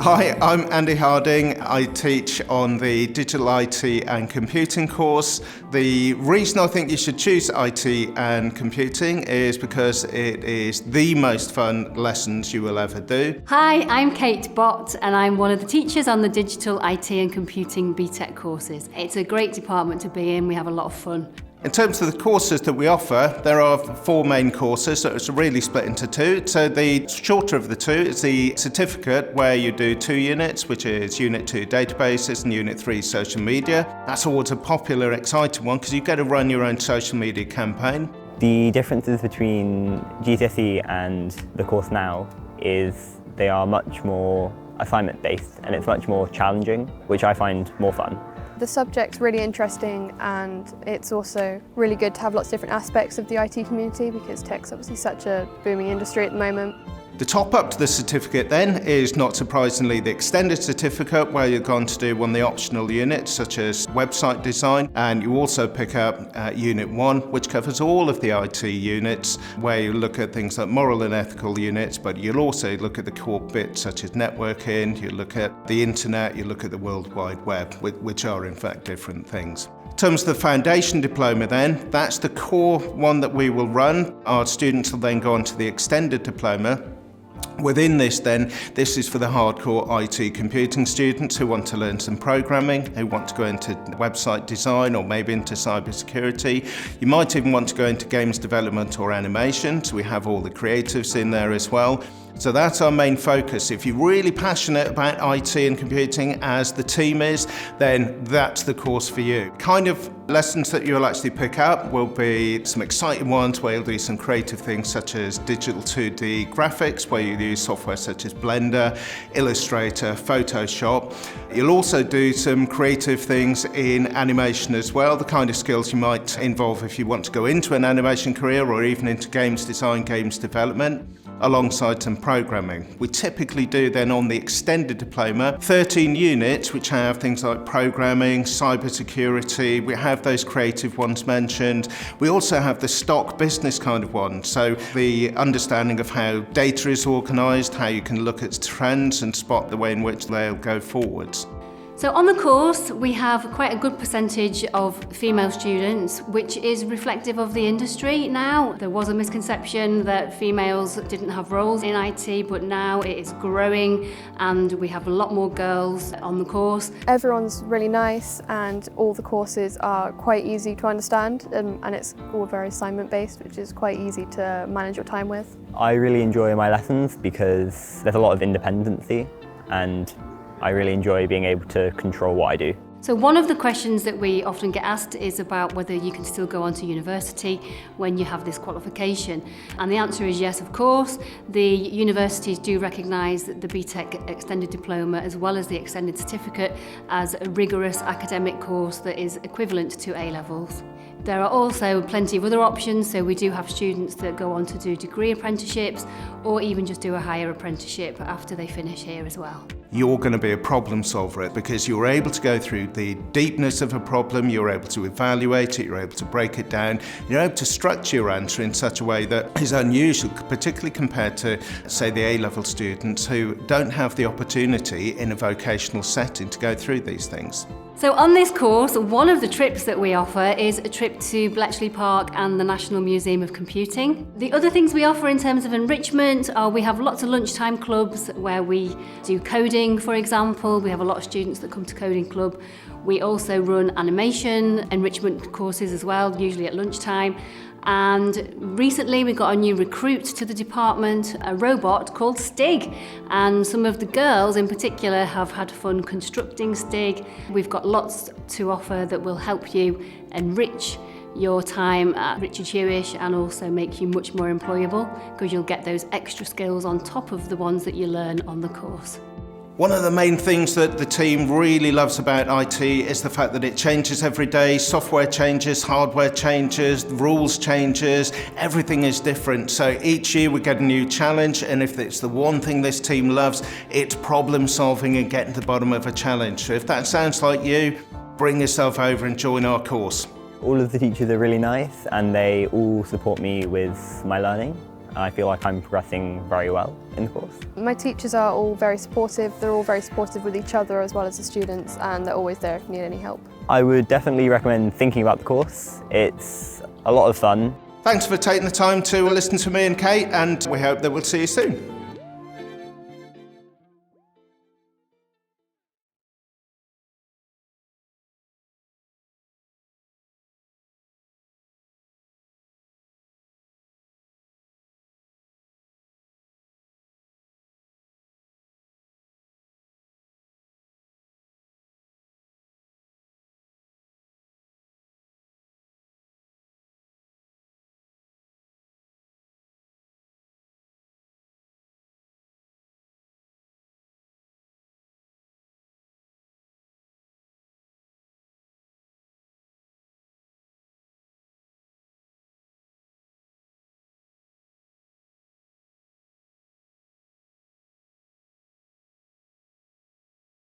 Hi, I'm Andy Harding. I teach on the Digital IT and Computing course. The reason I think you should choose IT and Computing is because it is the most fun lessons you will ever do. Hi, I'm Kate Bott and I'm one of the teachers on the Digital IT and Computing BTEC courses. It's a great department to be in, we have a lot of fun. In terms of the courses that we offer, there are 4 main courses, so it's really split into 2. So the shorter of the 2 is the certificate, where you do 2 units, which is Unit 2 databases and Unit 3 social media. That's always a popular, exciting one because you get to run your own social media campaign. The differences between GCSE and the course now is they are much more assignment-based and it's much more challenging, which I find more fun. The subject's really interesting and it's also really good to have lots of different aspects of the IT community because tech's obviously such a booming industry at the moment. The top up to the certificate then is, not surprisingly, the extended certificate, where you're going to do one of the optional units such as website design, and you also pick up Unit 1, which covers all of the IT units, where you look at things like moral and ethical units, but you'll also look at the core bits such as networking, you look at the internet, you look at the World Wide Web, which are in fact different things. In terms of the foundation diploma then, that's the core one that we will run. Our students will then go on to the extended diploma. Within this then, this is for the hardcore IT computing students who want to learn some programming, who want to go into website design or maybe into cybersecurity. You might even want to go into games development or animation, so we have all the creatives in there as well. So that's our main focus. If you're really passionate about IT and computing, as the team is, then that's the course for you. Kind of lessons that you'll actually pick up will be some exciting ones where you'll do some creative things such as digital 2D graphics, where you use software such as Blender, Illustrator, Photoshop. You'll also do some creative things in animation as well, the kind of skills you might involve if you want to go into an animation career or even into games design, games development, alongside some programming. We typically do then on the extended diploma 13 units which have things like programming, cybersecurity, we have those creative ones mentioned. We also have the stock business kind of one, so the understanding of how data is organised, how you can look at trends and spot the way in which they'll go forwards. So on the course we have quite a good percentage of female students, which is reflective of the industry now. There was a misconception that females didn't have roles in IT, but now it is growing and we have a lot more girls on the course. Everyone's really nice and all the courses are quite easy to understand and it's all very assignment based, which is quite easy to manage your time with. I really enjoy my lessons because there's a lot of independency and I really enjoy being able to control what I do. So one of the questions that we often get asked is about whether you can still go on to university when you have this qualification. And the answer is yes, of course. The universities do recognise the BTEC Extended Diploma as well as the Extended Certificate as a rigorous academic course that is equivalent to A-levels. There are also plenty of other options, so we do have students that go on to do degree apprenticeships or even just do a higher apprenticeship after they finish here as well. You're going to be a problem solver because you're able to go through the deepness of a problem, you're able to evaluate it, you're able to break it down, you're able to structure your answer in such a way that is unusual, particularly compared to, say, the A-level students who don't have the opportunity in a vocational setting to go through these things. So on this course, one of the trips that we offer is a trip to Bletchley Park and the National Museum of Computing. The other things we offer in terms of enrichment are we have lots of lunchtime clubs where we do coding, for example. We have a lot of students that come to Coding Club. We also run animation enrichment courses as well, usually at lunchtime. And recently we got a new recruit to the department, a robot called Stig. And some of the girls in particular have had fun constructing Stig. We've got lots to offer that will help you enrich your time at Richard Huish and also make you much more employable because you'll get those extra skills on top of the ones that you learn on the course. One of the main things that the team really loves about IT is the fact that it changes every day. Software changes, hardware changes, rules changes, everything is different. So each year we get a new challenge, and if it's the one thing this team loves, it's problem solving and getting to the bottom of a challenge. So if that sounds like you, bring yourself over and join our course. All of the teachers are really nice and they all support me with my learning and I feel like I'm progressing very well in the course. My teachers are all very supportive. They're all very supportive with each other as well as the students, and they're always there if you need any help. I would definitely recommend thinking about the course. It's a lot of fun. Thanks for taking the time to listen to me and Kate, and we hope that we'll see you soon.